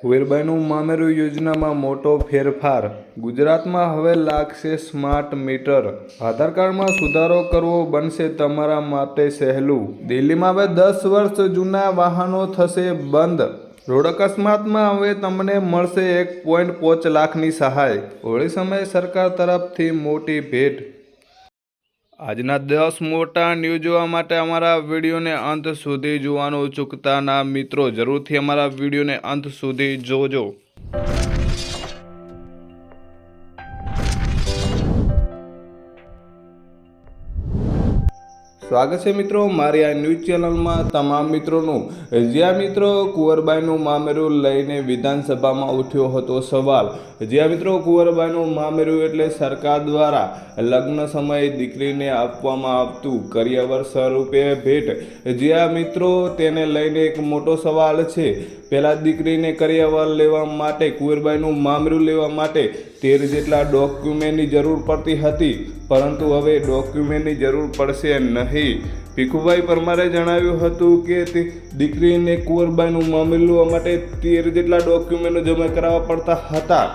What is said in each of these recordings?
કુંવરબાઈનું મામેરું યોજનામાં મોટો ફેરફાર। ગુજરાતમાં હવે લાગશે સ્માર્ટ મીટર। આધાર કાર્ડમાં સુધારો કરવો બનશે તમારા માટે સહેલું। દિલ્હીમાં હવે 10 વર્ષ જૂના વાહનો થશે બંધ। રોડ અકસ્માતમાં હવે તમને મળશે 1.5 લાખની સહાય। હોળી સમયે સરકાર તરફથી મોટી ભેટ। આજના 10 મોટા ન્યૂઝ જોવા માટે અમારા વિડીયોને અંત સુધી જોવાનું ચૂકતા ના મિત્રો। જરૂરથી અમારા વિડીયોને અંત સુધી જોજો। સ્વાગત છે મિત્રો મારી આ ન્યૂઝ ચેનલમાં તમામ મિત્રોનું। જ્યાં મિત્રો કુંવરબાઈનું મામેરું લઈને વિધાનસભામાં ઉઠ્યો હતો સવાલ। જ્યાં મિત્રો કુંવરબાઈનું મામેરું એટલે સરકાર દ્વારા લગ્ન સમયે દીકરીને આપવામાં આવતું કરિયાવર સ્વરૂપે ભેટ। જ્યાં મિત્રો તેને લઈને એક મોટો સવાલ છે। પહેલા દીકરીને કરિયાવર લેવા માટે કુંવરબાઈનું મામેરું લેવા માટે 13 જેટલા ડોક્યુમેન્ટની જરૂર પડતી હતી, પરંતુ હવે ડોક્યુમેન્ટની જરૂર પડશે નહીં। ભીખુભાઈ પરમારે જણાવ્યું હતું કે તે દીકરીને કુંવરબાઈનું મામેરું લેવા માટે 13 જેટલા ડોક્યુમેન્ટો જમા કરાવવા પડતા હતા,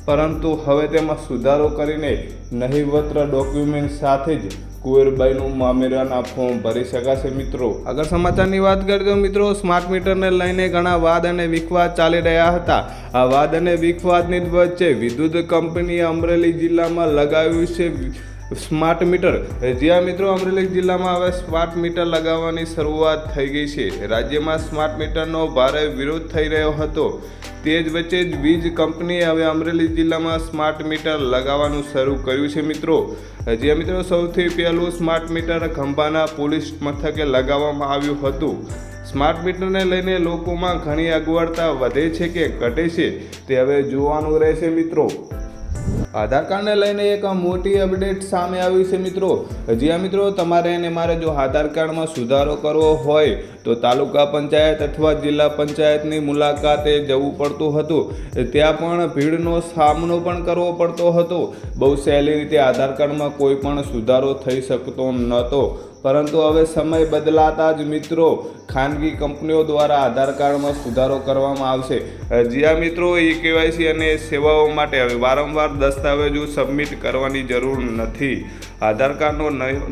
પરંતુ હવે તેમાં સુધારો કરીને નહીવત ડોક્યુમેન્ટ સાથે જ કુંવરબાઈનું મામેરાના ફોર્મ ભરી શકાશે મિત્રો। આગળ સમાચારની વાત કરીએ તો મિત્રો સ્માર્ટ મીટરને લઈને ઘણા વાદ અને વિખવાદ ચાલી રહ્યા હતા। આ વાદ અને વિખવાદની વચ્ચે વિદ્યુત કંપનીએ અમરેલી જિલ્લામાં લગાવ્યું છે સ્માર્ટ મીટર। જ્યાં મિત્રો અમરેલી જિલ્લામાં હવે સ્માર્ટ મીટર લગાવવાની શરૂઆત થઈ ગઈ છે। રાજ્યમાં સ્માર્ટ મીટરનો ભારે વિરોધ થઈ રહ્યો હતો, તે જ વચ્ચે જ વીજ કંપનીએ હવે અમરેલી જિલ્લામાં સ્માર્ટ મીટર લગાવવાનું શરૂ કર્યું છે મિત્રો। જ્યાં મિત્રો સૌથી પહેલું સ્માર્ટ મીટર ખંભાના પોલીસ મથકે લગાવવામાં આવ્યું હતું। સ્માર્ટ મીટરને લઈને લોકોમાં ઘણી અગવડતા વધે છે કે ઘટે છે તે હવે જોવાનું રહેશે મિત્રો। આધાર કાર્ડને લઈને એક મોટી અપડેટ સામે આવી છે મિત્રો। જ્યાં મિત્રો તમારે અને મારે જો આધાર કાર્ડમાં સુધારો કરવો હોય તો તાલુકા પંચાયત અથવા જિલ્લા પંચાયતની મુલાકાતે જવું પડતું હતું। ત્યાં પણ ભીડનો સામનો પણ કરવો પડતો હતો। બહુ સહેલી રીતે આધાર કાર્ડમાં કોઈ પણ સુધારો થઈ શકતો નહોતો, પરંતુ હવે સમય બદલાતા જ મિત્રો ખાનગી કંપનીઓ દ્વારા આધાર કાર્ડમાં સુધારો કરવામાં આવશે। જ્યાં મિત્રો KYC અને સેવાઓ માટે હવે વારંવાર દસ્તાવેજો સબમિટ કરવાની જરૂર નથી। આધાર કાર્ડનો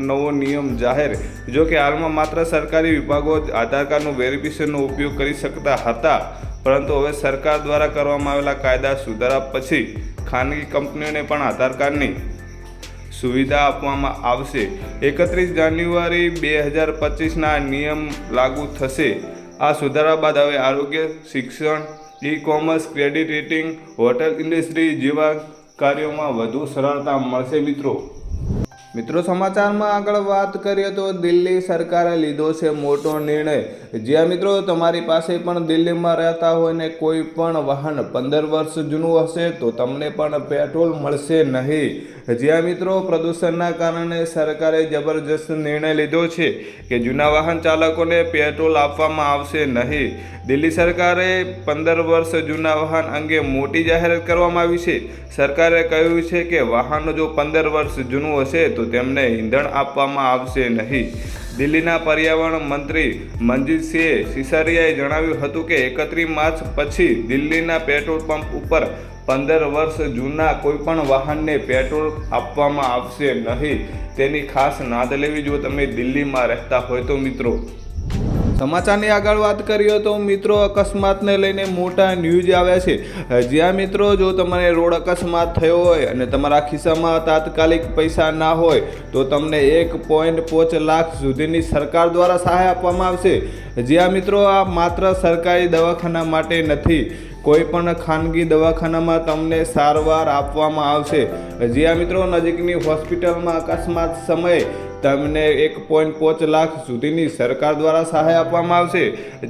નવો નિયમ જાહેર। જો કે હાલમાં માત્ર સરકારી વિભાગો જ આધાર કાર્ડનું વેરિફિકેશનનો ઉપયોગ કરી શકતા હતા, પરંતુ હવે સરકાર દ્વારા કરવામાં આવેલા કાયદા સુધારા પછી ખાનગી કંપનીઓને પણ આધાર કાર્ડની સુવિધા આપવામાં આવશે। 31 જાન્યુઆરી 2025ના નિયમ લાગુ થશે। આ સુધારા બાદ હવે આરોગ્ય, શિક્ષણ, e-commerce, credit rating, hotel industry જેવા કાર્યોમાં વધુ સરળતા મળશે મિત્રો। સમાચારમાં આગળ વાત કરીએ તો દિલ્હી સરકારે લીધો છે મોટો નિર્ણય। જ્યાં મિત્રો તમારી પાસે પણ દિલ્હીમાં રહેતા હોય ને કોઈ પણ વાહન 15 વર્ષ જૂનું હશે તો તમને પણ પેટ્રોલ મળશે નહીં। જ્યાં મિત્રો પ્રદૂષણના કારણે સરકારે જબરજસ્ત નિર્ણય લીધો છે કે જૂના વાહન ચાલકોને પેટ્રોલ આપવામાં આવશે નહીં। દિલ્હી સરકારે 15 વર્ષ જૂના વાહન અંગે મોટી જાહેરાત કરવામાં આવી છે। સરકારે કહ્યું છે કે વાહન જો 15 વર્ષ જૂનું હશે તો તેમને ઈંધણ આપવામાં આવશે નહીં। દિલ્હીના પર્યાવરણ મંત્રી મનજીતસિંહ સિસોદિયાએ જણાવ્યું હતું કે 31 માર્ચ પછી દિલ્હીના પેટ્રોલ પંપ ઉપર 15 વર્ષ જૂના કોઈપણ વાહનને પેટ્રોલ આપવામાં આવશે નહીં। તેની ખાસ નોંધ લેવી જો તમે દિલ્હીમાં રહેતા હોય તો મિત્રો। સમાચારની આગળ વાત કરીએ તો મિત્રો અકસ્માતને લઈને મોટા ન્યૂઝ આવ્યા છે। જ્યાં મિત્રો જો તમારે રોડ અકસ્માત થયો હોય અને તમારા ખિસ્સામાં તાત્કાલિક પૈસા ના હોય તો તમને 1.5 લાખ સુધીની સરકાર દ્વારા સહાય આપવામાં આવશે। જ્યાં મિત્રો આ માત્ર સરકારી દવાખાના માટે નથી, કોઈ પણ ખાનગી દવાખાનામાં તમને સારવાર આપવામાં આવશે। જ્યાં મિત્રો નજીકની હોસ્પિટલમાં અકસ્માત સમયે તમને 1.5 લાખ સુધીની સરકાર દ્વારા સહાય આપવામાં આવશે।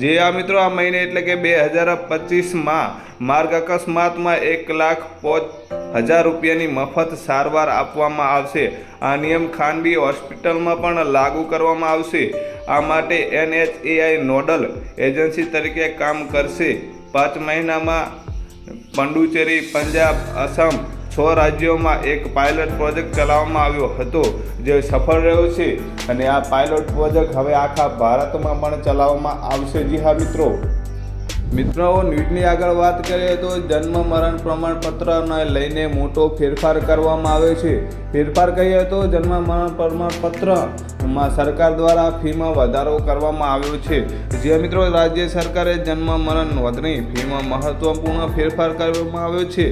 જે આ મિત્રો આ મહિને એટલે કે 2025માં માર્ગ અકસ્માતમાં 1,05,000 રૂપિયાની મફત સારવાર આપવામાં આવશે। આ નિયમ ખાનગી હોસ્પિટલમાં પણ લાગુ કરવામાં આવશે। આ માટે NHAI નોડલ એજન્સી તરીકે કામ કરશે। 5 મહિનામાં પુડુચેરી, પંજાબ, આસામ 6 રાજ્યોમાં એક પાયલોટ પ્રોજેક્ટ ચલાવવામાં આવ્યો હતો જે સફળ રહ્યો છે અને આ પાયલોટ પ્રોજેક્ટ હવે આખા ભારતમાં પણ ચલાવવામાં આવશે। જી હા મિત્રો। મિત્રો ન્યૂઝની આગળ વાત કરીએ તો જન્મ મરણ પ્રમાણપત્રને લઈને મોટો ફેરફાર કરવામાં આવ્યો છે. ફેરફાર કહીએ તો જન્મ મરણ પ્રમાણપત્રમાં સરકાર દ્વારા ફીમાં વધારો કરવામાં આવ્યો છે. જે મિત્રો રાજ્ય સરકારે જન્મ મરણ નોંધણી ફીમાં મહત્વપૂર્ણ ફેરફાર કરવામાં આવ્યો છે.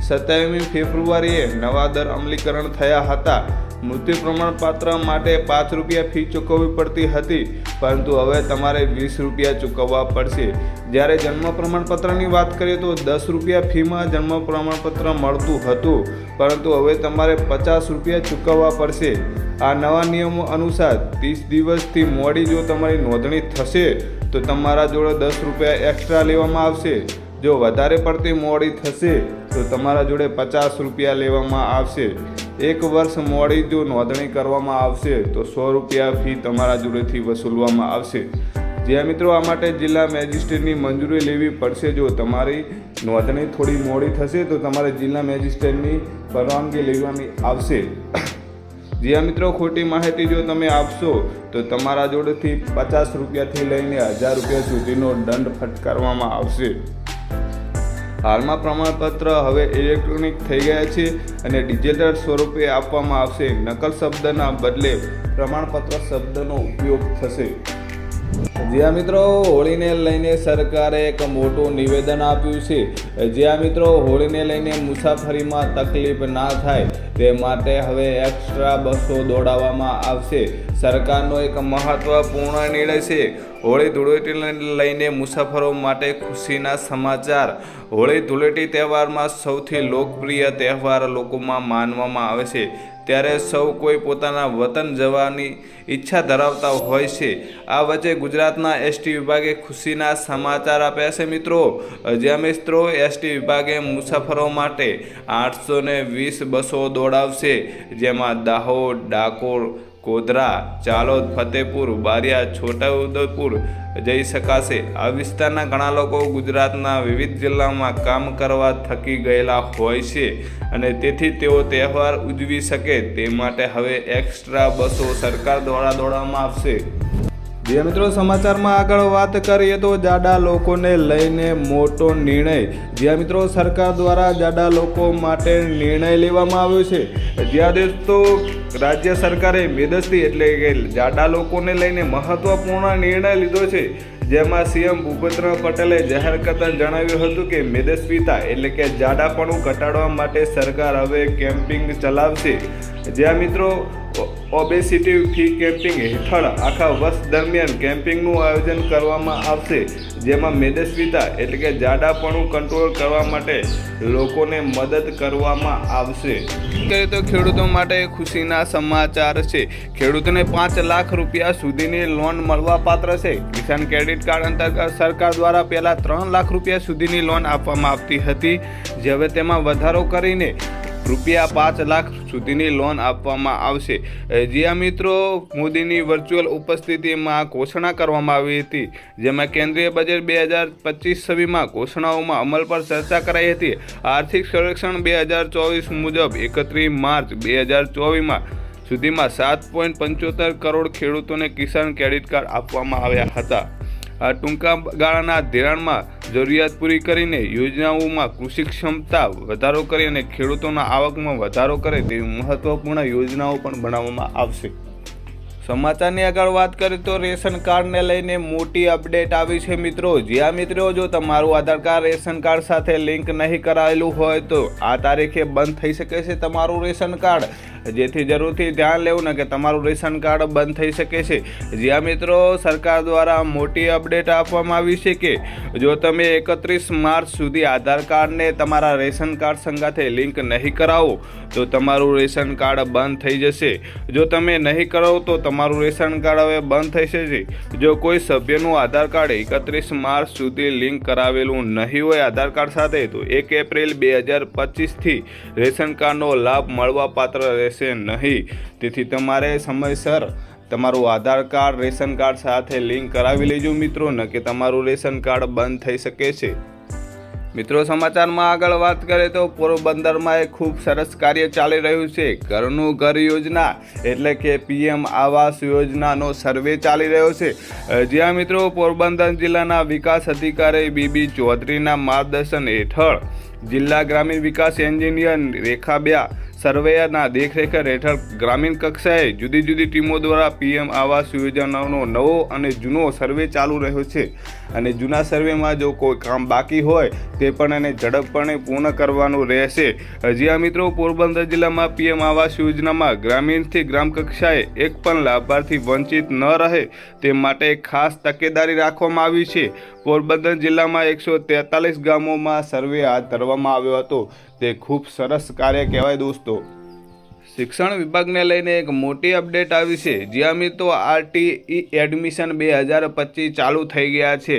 27મી ફેબ્રુઆરીએ નવા દર અમલીકરણ થયા હતા. મૃત્યુ પ્રમાણપત્ર માટે 5 રૂપિયા ફી ચૂકવવી પડતી હતી, પરંતુ હવે તમારે 20 રૂપિયા ચૂકવવા પડશે. જ્યારે જન્મ પ્રમાણપત્રની વાત કરીએ તો 10 રૂપિયા ફીમાં જન્મ પ્રમાણપત્ર મળતું હતું, પરંતુ હવે તમારે 50 રૂપિયા ચૂકવવા પડશે. આ નવા નિયમો અનુસાર 30 દિવસથી મોડી જો તમારી નોંધણી થશે તો તમારા જોડે 10 રૂપિયા એક્સ્ટ્રા લેવામાં આવશે. જો વધારે પડતી મોડી થશે તો તમારા જોડે 50 રૂપિયા લેવામાં આવશે. 1 વર્ષ મોડી જો નોંધણી કરવામાં આવશે તો 100 રૂપિયા ફી તમારા જોડેથી વસૂલવામાં આવશે. જ્યાં મિત્રો આ માટે જિલ્લા મેજિસ્ટ્રેટની મંજૂરી લેવી પડશે. જો તમારી નોંધણી થોડી મોડી થશે તો તમારે જિલ્લા મેજિસ્ટ્રેટની પરવાનગી લેવાની આવશે. જ્યાં મિત્રો ખોટી માહિતી જો તમે આપશો તો તમારા જોડેથી 50 રૂપિયાથી લઈને 1000 રૂપિયા સુધીનો દંડ ફટકારવામાં આવશે. હાલમાં પ્રમાણપત્ર હવે ઇલેક્ટ્રોનિક થઈ ગયા છે અને ડિજિટલ સ્વરૂપે આપવામાં આવશે. નકલ શબ્દના બદલે પ્રમાણપત્ર શબ્દનો ઉપયોગ થશે. જ્યાં મિત્રો હોળીને લઈને સરકારે એક મોટું નિવેદન આપ્યું છે. જ્યાં મિત્રો હોળીને લઈને મુસાફરીમાં તકલીફ ના થાય તે માટે હવે એક્સ્ટ્રા બસો દોડાવવામાં આવશે. સરકારનો એક મહત્વપૂર્ણ નિર્ણય છે. હોળી ધૂળેટીને લઈને મુસાફરો માટે ખુશીના સમાચાર. હોળી ધૂળેટી તહેવારમાં સૌથી લોકપ્રિય તહેવાર લોકોમાં માનવામાં આવે છે, ત્યારે સૌ કોઈ પોતાના વતન જવાની ઈચ્છા ધરાવતા હોય છે. આ વચ્ચે ગુજરાતના એસટી વિભાગે ખુશીના સમાચાર આપ્યા છે મિત્રો. જ્યાં મિત્રો એસટી વિભાગે મુસાફરો માટે 820 બસો દોડાવશે, જેમાં દાહોદ, ડાકોર, ગોધરા, ચાલોદ, ફતેપુર, બારિયા, છોટાઉદેપુર જઈ શકાશે. આ વિસ્તારના ઘણા લોકો ગુજરાતના વિવિધ જિલ્લામાં કામ કરવા થકી ગયેલા હોય છે અને તેથી તેઓ તહેવાર ઉજવી શકે તે માટે હવે એક્સ્ટ્રા બસો સરકાર દ્વારા દોડવામાં આવશે. જે મિત્રો સમાચારમાં આગળ વાત કરીએ તો જાડા લોકોને લઈને મોટો નિર્ણય. જ્યાં મિત્રો સરકાર દ્વારા જાડા લોકો માટે નિર્ણય લેવામાં આવ્યો છે. જ્યાં દોસ્તો રાજ્ય સરકારે મેદસ્વી એટલે કે જાડા લોકોને લઈને મહત્વપૂર્ણ નિર્ણય લીધો છે. જેમાં સીએમ ભૂપેન્દ્ર પટેલે જાહેર કરતા જણાવ્યું હતું કે મેદસ્વીતા એટલે કે જાડાપણું ઘટાડવા માટે સરકાર હવે કેમ્પિંગ ચલાવશે. જ્યાં મિત્રો ઓબેસિટી ફ્રી કેમ્પિંગ હેઠળ આખા વર્ષ દરમિયાન કેમ્પિંગનું આયોજન કરવામાં આવશે. જેમાં મેદસ્વીતા એટલે કે જાડાપણું કંટ્રોલ કરવા માટે લોકોને મદદ કરવામાં આવશે. કરીએ તો ખેડૂતો માટે ખુશીના સમાચાર છે. ખેડૂતોને 5 લાખ રૂપિયા સુધીની લોન મળવા પાત્ર છે. કિસાન ક્રેડિટ કાર્ડ અંતર્ગત સરકાર દ્વારા પહેલાં 3 લાખ રૂપિયા સુધીની લોન આપવામાં આવતી હતી, જે હવે તેમાં વધારો કરીને રૂપિયા 5 લાખ સુધીની લોન આપવામાં આવશે. જ્યાં મિત્રો મોદીની વર્ચ્યુઅલ ઉપસ્થિતિમાં ઘોષણા કરવામાં આવી હતી, જેમાં કેન્દ્રીય બજેટ 2025-26માં ઘોષણાઓમાં અમલ પર ચર્ચા કરાઈ હતી. આર્થિક સર્વેક્ષણ 2024 મુજબ 31 માર્ચ 2024 સુધીમાં 7.75 કરોડ ખેડૂતોને કિસાન ક્રેડિટ કાર્ડ આપવામાં આવ્યા હતા. આ ટૂંકા ગાળાના ધિરાણમાં જરૂરિયાત પૂરી કરીને યોજનાઓમાં કૃષિ ક્ષમતા વધારો કરી અને ખેડૂતોના આવકમાં વધારો કરે તેવી મહત્વપૂર્ણ યોજનાઓ પણ બનાવવામાં આવશે. સમાચારની આગળ વાત કરીએ તો રેશન કાર્ડને લઈને મોટી અપડેટ આવી છે મિત્રો. જ્યાં મિત્રો જો તમારું આધાર કાર્ડ રેશન કાર્ડ સાથે લિંક નહીં કરાયેલું હોય તો આ તારીખે બંધ થઈ શકે છે તમારું રેશન કાર્ડ. જેથી જરૂરથી ધ્યાન લેવું ને કે તમારું રેશન કાર્ડ બંધ થઈ શકે છે. જ્યાં મિત્રો સરકાર દ્વારા મોટી અપડેટ આપવામાં આવી છે કે જો તમે 31 માર્ચ સુધી આધાર કાર્ડને તમારા રેશન કાર્ડ સંગાથે લિંક નહીં કરાવો તો તમારું રેશન કાર્ડ બંધ થઈ જશે. જો તમે નહીં કરાવો તો તમારું રેશન કાર્ડ હવે બંધ થઈ જશે. જો કોઈ સભ્યનું આધાર કાર્ડ 31 માર્ચ સુધી લિંક કરાવેલું નહીં હોય આધાર કાર્ડ સાથે તો 1 એપ્રિલ 2025થી રેશન કાર્ડનો લાભ મળવા પાત્ર રહેશે નહીં. તેથી તમારે સમયસર તમારું આધાર કાર્ડ રેશન કાર્ડ સાથે લિંક કરાવી લેજો મિત્રો, ન કે તમારું રેશન કાર્ડ બંધ થઈ શકે છે. મિત્રો સમાચારમાં આગળ વાત કરીએ તો પોરબંદરમાં એક ખૂબ સરસ કાર્ય ચાલી રહ્યું છે. ઘરનું ઘર યોજના એટલે કે PM આવાસ યોજનાનો સર્વે ચાલી રહ્યો છે. જ્યાં મિત્રો પોરબંદર જિલ્લાના વિકાસ અધિકારી BB ચૌધરીના માર્ગદર્શન હેઠળ જિલ્લા ગ્રામીણ વિકાસ એન્જિનિયર રેખાબ્યા સર્વેયરના દેખરેખ હેઠળ ગ્રામીણ કક્ષાએ જુદી જુદી ટીમો દ્વારા PM આવાસ યોજનાનો નવો અને જૂનો સર્વે ચાલુ રહ્યો છે. અને જૂના સર્વેમાં જો કોઈ કામ બાકી હોય તે પણ એને ઝડપપણે પૂર્ણ કરવાનું રહેશે. જ્યાં મિત્રો પોરબંદર જિલ્લામાં PM આવાસ યોજનામાં ગ્રામીણથી ગ્રામ કક્ષાએ એક પણ લાભાર્થી વંચિત ન રહે તે માટે ખાસ તકેદારી રાખવામાં આવી છે. પોરબંદર જિલ્લામાં 143 ગામોમાં સર્વે હાથ ધરવામાં આવ્યો હતો. તે ખૂબ સરસ કાર્ય કહેવાય દોસ્તો. શિક્ષણ વિભાગને લઈને એક મોટી અપડેટ આવી છે. જ્યાં મિત્રો RTE એડમિશન 2025 ચાલુ થઈ ગયા છે.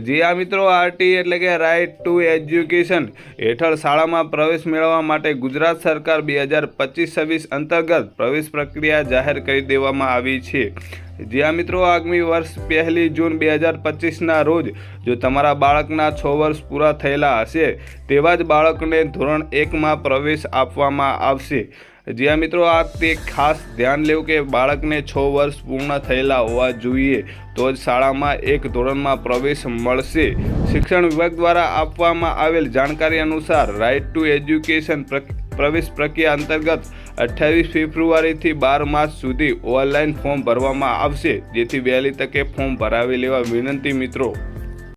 જ્યાં મિત્રો RTE એટલે કે રાઇટ ટુ એજ્યુકેશન હેઠળ શાળામાં પ્રવેશ મેળવવા માટે ગુજરાત સરકાર 2025-26 અંતર્ગત પ્રવેશ પ્રક્રિયા જાહેર કરી દેવામાં આવી છે. જ્યાં મિત્રો આગામી વર્ષ 1 જૂન 2025ના રોજ જો તમારા બાળકના 6 વર્ષ પૂરા થયેલા હશે તેવા જ બાળકને ધોરણ 1માં પ્રવેશ આપવામાં આવશે. જ્યાં મિત્રો આ તે ખાસ ધ્યાન લેવું કે બાળકને 6 વર્ષ પૂર્ણ થયેલા હોવા જોઈએ તો જ શાળામાં એક ધોરણમાં પ્રવેશ મળશે. શિક્ષણ વિભાગ દ્વારા આપવામાં આવેલ જાણકારી અનુસાર રાઇટ ટુ એજ્યુકેશન પ્રવેશ પ્રક્રિયા અંતર્ગત 28 ફેબ્રુઆરીથી 12 માર્ચ સુધી ઓનલાઈન ફોર્મ ભરવામાં આવશે. જેથી વહેલી તકે ફોર્મ ભરાવી લેવા વિનંતી મિત્રો.